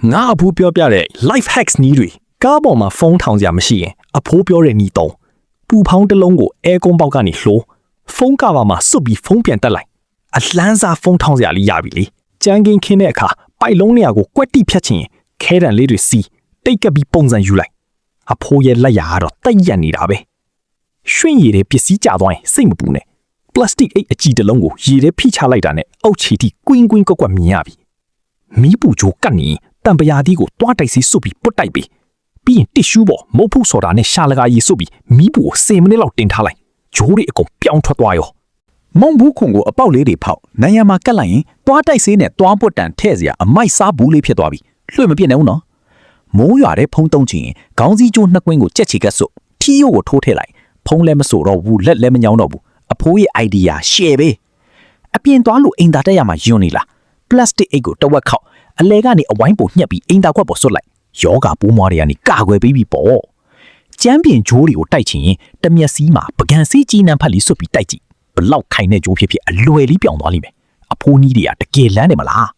ငါအဖိုးပြောပြတဲ့ life hacks နည်းတွေကားပေါ်မှာဖုန်းထောင်ကြမရှိရင်အဖိုးပြောတဲ့နည်းသုံးပူဖောင်းတစ်လုံးကိုအဲကွန်ပေါက်ကနေလှိုးဖုန်းကဘာမှာစွတ်ပြီးဖုန်းပြန်တက်လိုက်အလန်းစားဖုန်းထောင်စရာလေးရပြီလေကြမ်းကင်းခင်းတဲ့အခါပိုက်လုံးနေရာကိုကွက်တိဖြတ်ချင်ခဲတံလေးတွေစီးတိတ်ကပ်ပြီးပုံစံယူလိုက်အဖိုးရဲ့လက်ရာကတော့တိတ်ရက်နေတာပဲရွှင့်ရည်တဲ့ပစ္စည်းကျသွားရင်စိတ်မပူနဲ့ပလတ်စတစ်အိတ်အကြည့်တစ်လုံးကိုရေထဲဖိချလိုက်တာနဲ့အောက်ခြေထိကွင်းကွင်းကွက်ကွက်မြင်ရပြီမီးပူကြိုးကတ်နေတံပရာသီးကိုတွားတိုက်စီစွတ်ပြီးပုတ်တိုက်ပြီးရင်တစ်ရှူးပေါ်မုတ်ဖုဆော်တာနဲ့ရှာလကာရီစွတ်ပြီးမီးပူကို10မိနစ်လောက်တင်ထားလိုက်ဂျိုးတွေအကုန်ပြောင်းထွက်သွားရောမုံဘူးခွန်ကိုအပေါက်လေးတွေဖောက်နိုင်ရမှာကတ်လိုက်ရင်တွားတိုက်ဆေးနဲ့တွားပွတ်တန်ထဲ့စရာအမိုက်စားဘူးလေးဖြစ်သွားပြီလွှင့်မပြစ်နဲ့ဦးနော်မိုးရွာတဲ့ဖုံးတုံးချင်ခေါင်းစည်းကျိုးနှစ်ကွင်းကိုကြက်ချီကတ်စွတ်ထီးရိုးကိုထိုးထည့်လိုက်ဖုံးလည်းမဆိုတော့ဘူးလက်လည်းမညောင်းတော့ဘူးအဖိုးရဲ့ idea ရှယ်ပဲအပြင်သွားလို့အိမ်သာတက်ရမှာယွန်းနေလားပလတ်စတစ်အိတ်ကိုတဝက်ခောက်အလဲကနေအဝိုင်းပိုညှက်ပြီးအိမ်သာခွက်ပေါ်ဆွတ်လိုက်ယောဂပိုးမွားတွေကနေကာကွယ်ပေးပြီးပေါ့ကျမ်းပြင်ဂျိုးတွေကိုတိုက်ချင်ရင်တမျက်စီးမှာပကံစီးကြီးနှံဖက်လေးဆွတ်ပြီးတိုက်ကြည့်ဘလောက်ခိုင်တဲ့ဂျိုးဖြစ်ဖြစ်အလွယ်လေးပြောင်းသွားလိမ့်မယ်အဖိုးနီးတွေကတကယ်လန်းတယ်မလား